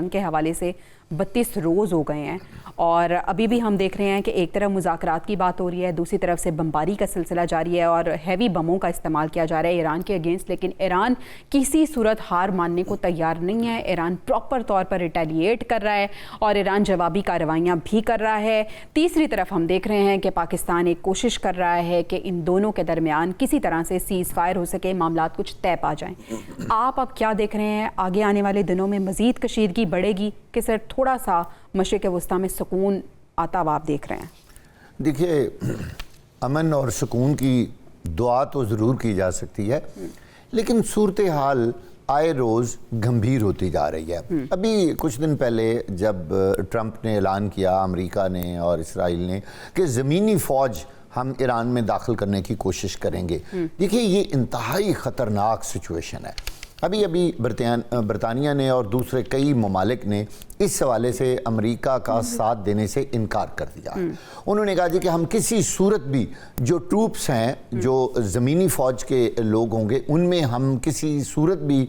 جنگ کے حوالے سے 32 روز ہو گئے ہیں اور ابھی بھی ہم دیکھ رہے ہیں کہ ایک طرف مذاکرات کی بات ہو رہی ہے, دوسری طرف سے بمباری کا سلسلہ جاری ہے اور ہیوی بموں کا استعمال کیا جا رہا ہے ایران کے اگینسٹ, لیکن ایران کسی صورت ہار ماننے کو تیار نہیں ہے. ایران پراپر طور پر ریٹیلیٹ کر رہا ہے اور ایران جوابی کارروائیاں بھی کر رہا ہے. تیسری طرف ہم دیکھ رہے ہیں کہ پاکستان ایک کوشش کر رہا ہے کہ ان دونوں کے درمیان کسی طرح سے سیز فائر ہو سکے, معاملات کچھ طے پا جائیں. آپ اب کیا دیکھ رہے ہیں, آگے آنے والے دنوں میں مزید کشیدگی بڑھے گی کہ صرف تھوڑا سا مشرق وسطیٰ میں سکون آتا ہوا آپ دیکھ رہے ہیں؟ دیکھیے, امن اور سکون کی دعا تو ضرور کی جا سکتی ہے, لیکن صورتحال آئے روز گمبھیر ہوتی جا رہی ہے. ابھی کچھ دن پہلے جب ٹرمپ نے اعلان کیا, امریکہ نے اور اسرائیل نے, کہ زمینی فوج ہم ایران میں داخل کرنے کی کوشش کریں گے, دیکھیے یہ انتہائی خطرناک سچویشن ہے. ابھی برطانیہ نے اور دوسرے کئی ممالک نے اس حوالے سے امریکہ کا ساتھ دینے سے انکار کر دیا. انہوں نے کہا جی کہ ہم کسی صورت بھی جو ٹروپس ہیں, جو زمینی فوج کے لوگ ہوں گے, ان میں ہم کسی صورت بھی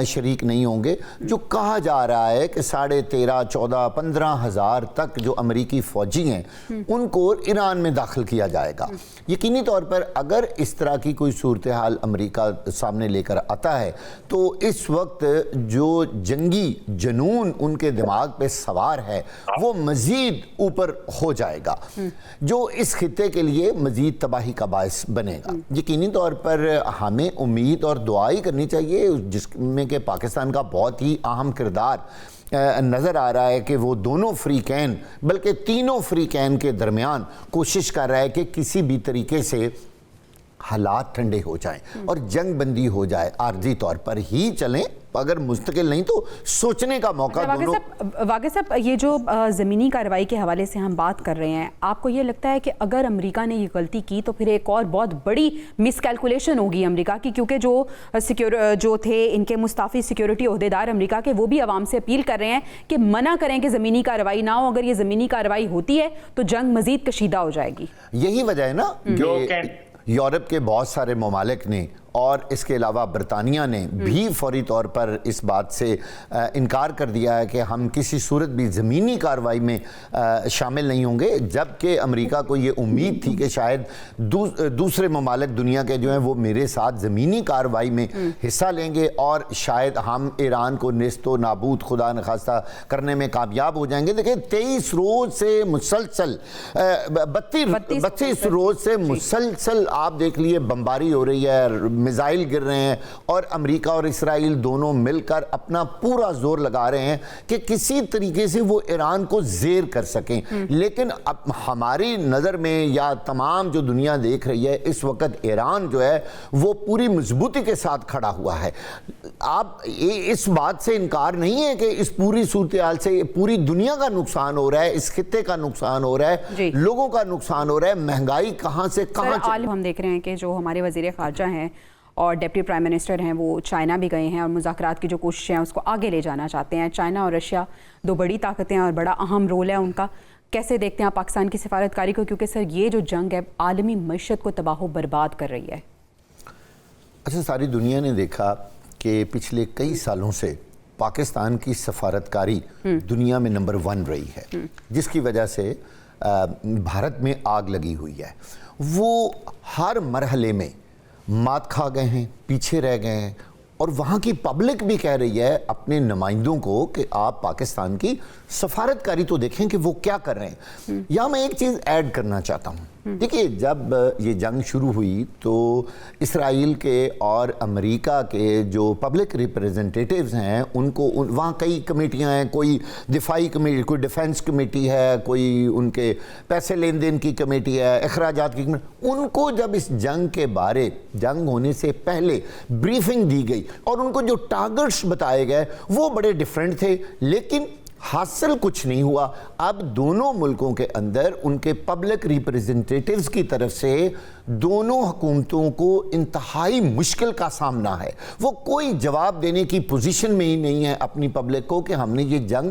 شریک نہیں ہوں گے. جو کہا جا رہا ہے کہ 13,500 14,000 15,000 تک جو امریکی فوجی ہیں ان کو ایران میں داخل کیا جائے گا. یقینی طور پر اگر اس طرح کی کوئی صورتحال امریکہ سامنے لے کر آتا ہے تو اس وقت جو جنگی جنون ان کے دماغ پہ سوار ہے وہ مزید اوپر ہو جائے گا, جو اس خطے کے لیے مزید تباہی کا باعث بنے گا. یقینی طور پر ہمیں امید اور دعائی کرنی چاہیے, جس میں کہ پاکستان کا بہت ہی اہم کردار نظر آ رہا ہے کہ وہ دونوں فریقین بلکہ تینوں فریقین کے درمیان کوشش کر رہا ہے کہ کسی بھی طریقے سے حالات ٹھنڈے ہو جائیں اور جنگ بندی ہو جائے. عارضی طور پر ہی چلیں, اگر مستقل نہیں تو سوچنے کا موقع دونوں. واقع صاحب, یہ جو زمینی کارروائی کے حوالے سے ہم بات کر رہے ہیں, آپ کو یہ لگتا ہے کہ اگر امریکہ نے یہ غلطی کی تو پھر ایک اور بہت بڑی مس کیلکولیشن ہوگی امریکہ کی, کیونکہ جو تھے ان کے مستعفی سیکیورٹی عہدیدار امریکہ کے, وہ بھی عوام سے اپیل کر رہے ہیں کہ منع کریں کہ زمینی کارروائی نہ ہو. اگر یہ زمینی کارروائی ہوتی ہے تو جنگ مزید کشیدہ ہو جائے گی. یہی وجہ ہے نا کہ یورپ کے بہت سارے ممالک نے اور اس کے علاوہ برطانیہ نے بھی فوری طور پر اس بات سے انکار کر دیا ہے کہ ہم کسی صورت بھی زمینی کارروائی میں شامل نہیں ہوں گے, جبکہ امریکہ کو یہ امید تھی کہ شاید دوسرے ممالک دنیا کے جو ہیں وہ میرے ساتھ زمینی کارروائی میں حصہ لیں گے اور شاید ہم ایران کو نیست و نابود خدا نخواستہ کرنے میں کامیاب ہو جائیں گے. دیکھیں 23 روز سے مسلسل 32 روز سے مسلسل آپ دیکھ لیے بمباری ہو رہی ہے, میزائل گر رہے ہیں اور امریکہ اور اسرائیل دونوں مل کر اپنا پورا زور لگا رہے ہیں کہ کسی طریقے سے وہ ایران کو زیر کر سکیں. لیکن اب ہماری نظر میں یا تمام جو دنیا دیکھ رہی ہے اس وقت ایران جو ہے وہ پوری مضبوطی کے ساتھ کھڑا ہوا ہے. آپ اس بات سے انکار نہیں ہے کہ اس پوری صورتحال سے پوری دنیا کا نقصان ہو رہا ہے, اس خطے کا نقصان ہو رہا ہے, لوگوں کا نقصان ہو رہا ہے, مہنگائی کہاں سے کہاں. ہم دیکھ رہے ہیں کہ جو ہمارے وزیر خارجہ ہیں اور ڈپٹی پرائم منسٹر ہیں وہ چائنا بھی گئے ہیں اور مذاکرات کی جو کوششیں ہیں اس کو آگے لے جانا چاہتے ہیں. چائنا اور رشیا دو بڑی طاقتیں اور بڑا اہم رول ہے ان کا. کیسے دیکھتے ہیں پاکستان کی سفارتکاری کو, کیونکہ سر یہ جو جنگ ہے عالمی معیشت کو تباہ و برباد کر رہی ہے؟ اچھا, ساری دنیا نے دیکھا کہ پچھلے کئی سالوں سے پاکستان کی سفارتکاری دنیا میں نمبر 1 رہی ہے, جس کی وجہ سے بھارت میں آگ لگی ہوئی ہے. وہ ہر مرحلے میں مات کھا گئے ہیں, پیچھے رہ گئے ہیں, اور وہاں کی پبلک بھی کہہ رہی ہے اپنے نمائندوں کو کہ آپ پاکستان کی سفارتکاری تو دیکھیں کہ وہ کیا کر رہے ہیں. یہاں میں ایک چیز ایڈ کرنا چاہتا ہوں. دیکھیے, جب یہ جنگ شروع ہوئی تو اسرائیل کے اور امریکہ کے جو پبلک ریپریزنٹیٹیوز ہیں ان کو وہاں کئی کمیٹیاں ہیں, کوئی دفاعی کمیٹی, کوئی ڈیفنس کمیٹی ہے, کوئی ان کے پیسے لین دین کی کمیٹی ہے, اخراجات کی کمیٹی. ان کو جب اس جنگ کے بارے جنگ ہونے سے پہلے بریفنگ دی گئی اور ان کو جو ٹارگٹس بتائے گئے وہ بڑے ڈیفرنٹ تھے, لیکن حاصل کچھ نہیں ہوا. اب دونوں ملکوں کے اندر ان کے پبلک ریپریزنٹیٹیوز کی طرف سے دونوں حکومتوں کو انتہائی مشکل کا سامنا ہے. وہ کوئی جواب دینے کی پوزیشن میں ہی نہیں ہے اپنی پبلک کو کہ ہم نے یہ جنگ